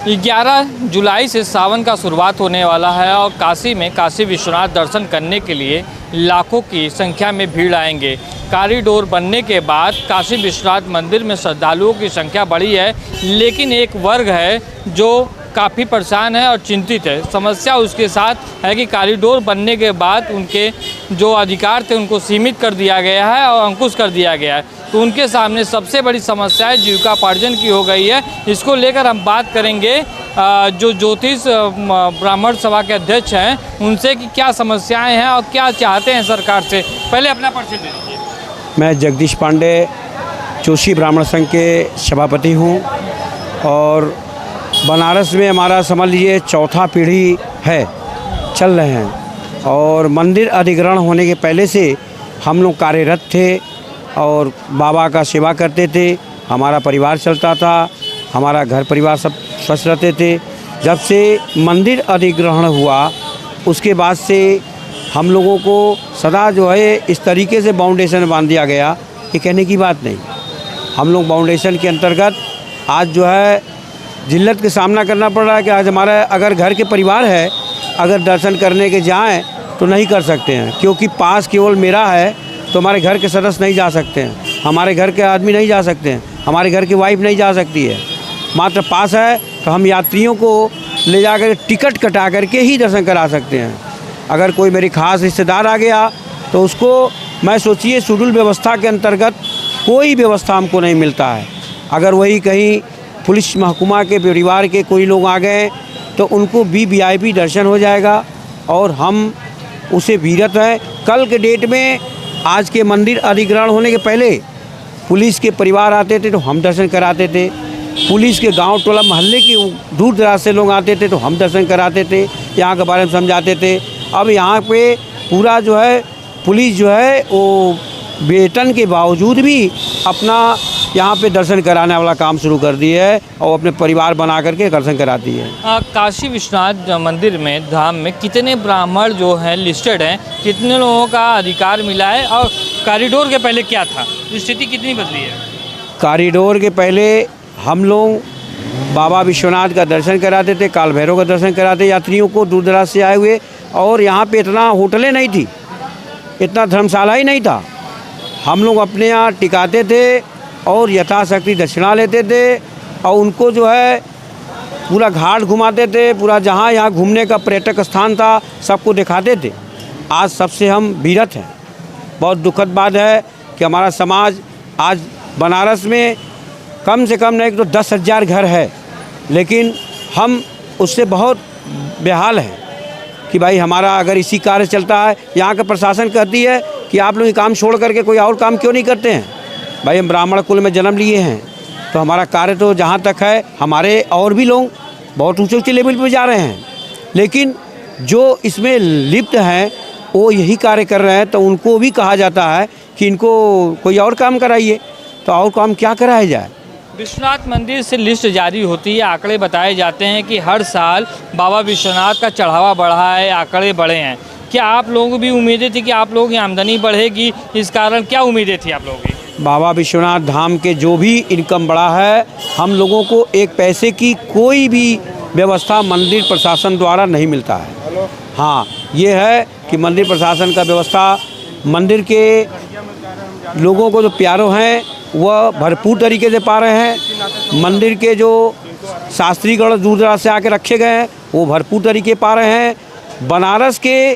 11 जुलाई से सावन का शुरुआत होने वाला है और काशी में काशी विश्वनाथ दर्शन करने के लिए लाखों की संख्या में भीड़ आएंगे। कॉरिडोर बनने के बाद काशी विश्वनाथ मंदिर में श्रद्धालुओं की संख्या बढ़ी है, लेकिन एक वर्ग है जो काफ़ी परेशान है और चिंतित है। समस्या उसके साथ है कि कॉरिडोर बनने के बाद उनके जो अधिकार थे उनको सीमित कर दिया गया है और अंकुश कर दिया गया है। तो उनके सामने सबसे बड़ी समस्या जीविकोपार्जन की हो गई है। इसको लेकर हम बात करेंगे जो ज्योतिष ब्राह्मण सभा के अध्यक्ष हैं उनसे कि क्या समस्याएं हैं और क्या चाहते हैं सरकार से। पहले अपना परिचय दे दीजिए। मैं जगदीश पांडे जोशी ब्राह्मण संघ के सभापति हूं और बनारस में हमारा समझ लीजिए चौथा पीढ़ी है, चल रहे हैं। और मंदिर अधिग्रहण होने के पहले से हम लोग कार्यरत थे और बाबा का सेवा करते थे। हमारा परिवार चलता था, हमारा घर परिवार सब स्वस्थ रहते थे। जब से मंदिर अधिग्रहण हुआ उसके बाद से हम लोगों को सदा जो है इस तरीके से बाउंडेशन बांध दिया गया कि कहने की बात नहीं। हम लोग बाउंडेशन के अंतर्गत आज जो है जिल्लत का सामना करना पड़ रहा है कि आज हमारा अगर घर के परिवार है, अगर दर्शन करने के जाएं तो नहीं कर सकते हैं, क्योंकि पास केवल मेरा है तो हमारे घर के सदस्य नहीं जा सकते हैं, हमारे घर के आदमी नहीं जा सकते हैं, हमारे घर की वाइफ नहीं जा सकती है। मात्र पास है तो हम यात्रियों को ले जाकर टिकट कटा करके ही दर्शन करा सकते हैं। अगर कोई मेरी खास रिश्तेदार आ गया तो उसको मैं सोचिए शेड्यूल व्यवस्था के अंतर्गत कोई व्यवस्था हमको नहीं मिलता है। अगर वही कहीं पुलिस महकमा के परिवार के कोई लोग आ गए तो उनको भी VIP दर्शन हो जाएगा और हम उसे विरत हैं। कल के डेट में आज के मंदिर अधिग्रहण होने के पहले पुलिस के परिवार आते थे तो हम दर्शन कराते थे, पुलिस के गांव टोला मोहल्ले के दूर दराज से लोग आते थे तो हम दर्शन कराते थे, यहाँ के बारे में समझाते थे। अब यहाँ पे पूरा जो है पुलिस जो है वो वेतन के बावजूद भी अपना यहाँ पे दर्शन कराने वाला काम शुरू कर दिया है और अपने परिवार बना करके दर्शन कराती है। काशी विश्वनाथ मंदिर में धाम में कितने ब्राह्मण जो हैं लिस्टेड हैं, कितने लोगों का अधिकार मिला है और कॉरिडोर के पहले क्या था, स्थिति कितनी बदली है? कॉरिडोर के पहले हम लोग बाबा विश्वनाथ का दर्शन कराते थे, काल भैरव का दर्शन कराते यात्रियों को दूर दराज से आए हुए। और यहाँ पे इतना होटलें नहीं थी, इतना धर्मशाला ही नहीं था। हम लोग अपने यहाँ टिकाते थे और यथाशक्ति दक्षिणा लेते थे और उनको जो है पूरा घाट घुमाते थे, पूरा जहाँ यहाँ घूमने का पर्यटक स्थान था सबको दिखाते थे। आज सबसे हम विरत हैं। बहुत दुखद बात है कि हमारा समाज आज बनारस में कम से कम नहीं तो 10,000 घर है, लेकिन हम उससे बहुत बेहाल हैं कि भाई हमारा अगर इसी कार्य चलता है। यहाँ का प्रशासन कहती है कि आप लोग ये काम छोड़ करके कोई और काम क्यों नहीं करते हैं। भाई हम ब्राह्मण कुल में जन्म लिए हैं तो हमारा कार्य तो जहाँ तक है, हमारे और भी लोग बहुत ऊँचे ऊँचे लेवल पर जा रहे हैं, लेकिन जो इसमें लिप्त हैं वो यही कार्य कर रहे हैं। तो उनको भी कहा जाता है कि इनको कोई और काम कराइए, तो और काम क्या कराया जाए। विश्वनाथ मंदिर से लिस्ट जारी होती है, आंकड़े बताए जाते हैं कि हर साल बाबा विश्वनाथ का चढ़ावा बढ़ा है, आंकड़े बढ़े हैं। क्या आप लोगों को भी उम्मीदें थी कि आप लोगों की आमदनी बढ़ेगी, इस कारण क्या उम्मीदें थी आप लोगों की? बाबा विश्वनाथ धाम के जो भी इनकम बढ़ा है, हम लोगों को एक पैसे की कोई भी व्यवस्था मंदिर प्रशासन द्वारा नहीं मिलता है। हाँ, ये है कि मंदिर प्रशासन का व्यवस्था मंदिर के लोगों को जो प्यारो हैं वह भरपूर तरीके से पा रहे हैं। मंदिर के जो शास्त्रीगण दूर दराज से आके रखे गए हैं वो भरपूर तरीके पा रहे हैं। बनारस के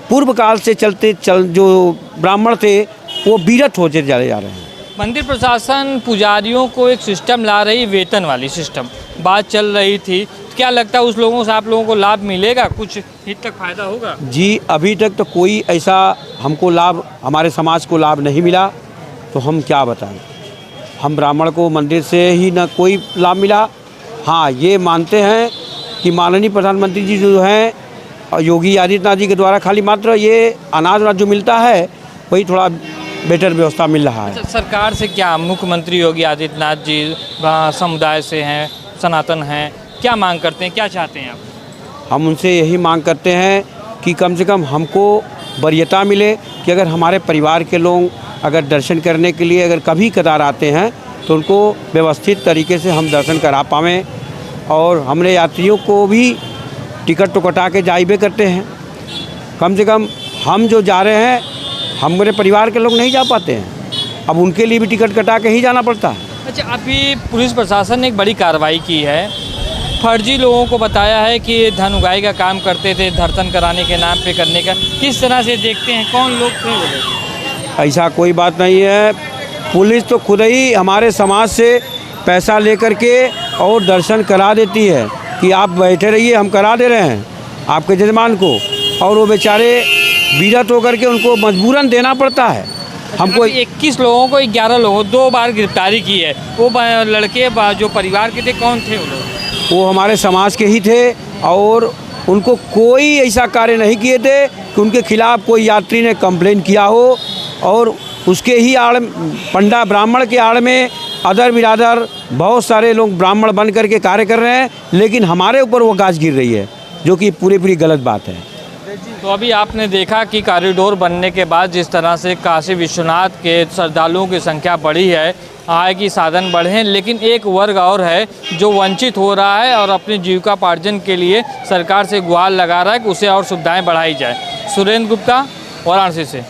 पूर्व काल से जो ब्राह्मण थे वो विरत होते चले जा रहे हैं। मंदिर प्रशासन पुजारियों को एक सिस्टम ला रही, वेतन वाली सिस्टम बात चल रही थी। क्या लगता है उस लोगों से आप लोगों को लाभ मिलेगा, कुछ हद तक फायदा होगा? जी, अभी तक तो कोई ऐसा हमको लाभ, हमारे समाज को लाभ नहीं मिला, तो हम क्या बताएं। हम ब्राह्मण को मंदिर से ही ना कोई लाभ मिला। हाँ, ये मानते हैं कि माननीय प्रधानमंत्री जी जो हैं योगी आदित्यनाथ जी के द्वारा खाली मात्र ये अनाज जो मिलता है वही थोड़ा बेटर व्यवस्था मिल रहा है। अच्छा, सरकार से क्या, मुख्यमंत्री योगी आदित्यनाथ जी समुदाय से हैं, सनातन हैं, क्या मांग करते हैं, क्या चाहते हैं आप? हम उनसे यही मांग करते हैं कि कम से कम हमको वरीयता मिले कि अगर हमारे परिवार के लोग अगर दर्शन करने के लिए अगर कभी कदार आते हैं तो उनको व्यवस्थित तरीके से हम दर्शन करा पाएँ और हमने यात्रियों को भी टिकट तो कटा के जाइबे करते हैं। कम से कम हम जो जा रहे हैं, हमारे परिवार के लोग नहीं जा पाते हैं, अब उनके लिए भी टिकट कटा के ही जाना पड़ता है। अच्छा, अभी पुलिस प्रशासन ने एक बड़ी कार्रवाई की है। फर्जी लोगों को बताया है कि ये धन उगाही का काम करते थे, दर्शन कराने के नाम पे करने का। किस तरह से देखते हैं, कौन लोग थे वो लोग? ऐसा कोई बात नहीं है। पुलिस तो खुद ही हमारे समाज से पैसा लेकर के और दर्शन करा देती है कि आप बैठे रहिए, हम करा दे रहे हैं आपके जजमान को, और वो बेचारे विरत होकर के उनको मजबूरन देना पड़ता है। हमको 21 लोगों को 11 लोगों 2 बार गिरफ्तारी की है। वो लड़के जो परिवार के थे, कौन थे वो लोग? वो हमारे समाज के ही थे और उनको कोई ऐसा कार्य नहीं किए थे कि उनके खिलाफ़ कोई यात्री ने कंप्लेन किया हो, और उसके ही आड़ पंडा ब्राह्मण के आड़ में अदर बिरादर बहुत सारे लोग ब्राह्मण बन करके कार्य कर रहे हैं, लेकिन हमारे ऊपर वो गाज गिर रही है, जो कि पूरी गलत बात है। तो अभी आपने देखा कि कॉरिडोर बनने के बाद जिस तरह से काशी विश्वनाथ के श्रद्धालुओं की संख्या बढ़ी है, आय की साधन बढ़े हैं, लेकिन एक वर्ग और है जो वंचित हो रहा है और अपनी जीविकापार्जन के लिए सरकार से गुहार लगा रहा है कि उसे और सुविधाएं बढ़ाई जाए। सुरेंद्र गुप्ता, वाराणसी से।